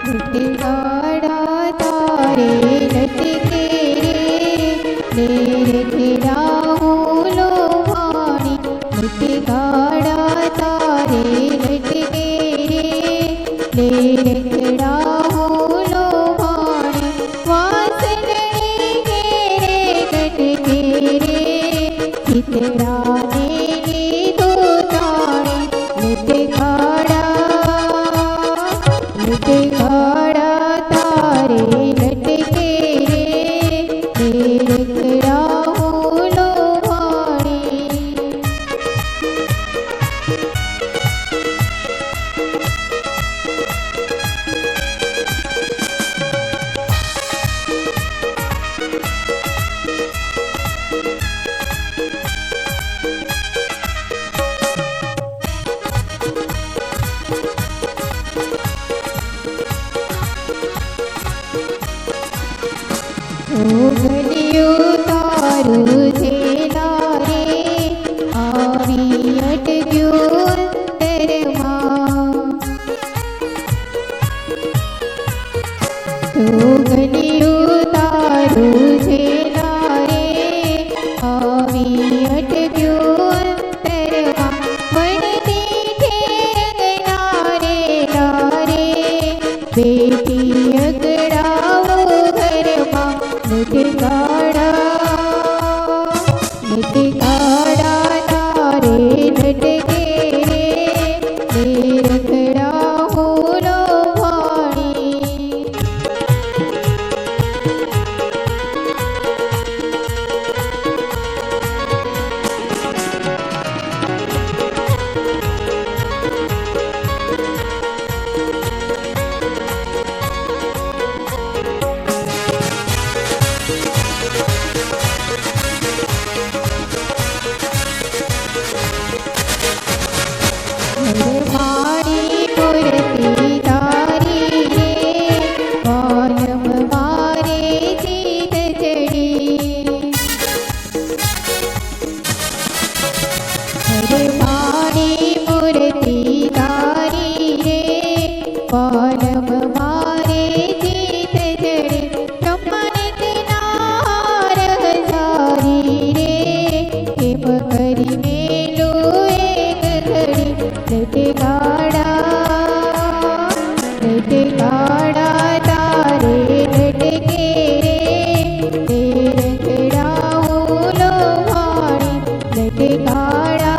लटकाड़ा तारे लटके रे लटकाऊं लोहानी लटकाड़ा तारे लटके रे लटकाऊं लोहानी वासने के लटके रे चितराने ली दो तारे लटकाड़ा लटकाड़ा तारे लटके रे लटकाऊं लोहानी। गलियों तारू झेला रे आवी अटक्यो अंतरमा गलियों तारू झेला रे आवी अटक्यो अंतरमा बनती थे अगनारे लारे बेटी अगड़ाओ घरमा लटकाड़ा लटकाड़ा तारे लटके रे लटकाऊं लोहानी। मारी मूर्ति तारी रे बालम मारे जीत चढ़ी मारी मूर्ति तारी रे बालम मारे जीत चढ़ी कमनित नार हजारी रे हिम करी मेलू एक घड़ी लटकाड़ा लटकाड़ा तारे लटके रे लटकाऊं लोहानी लटकाड़ा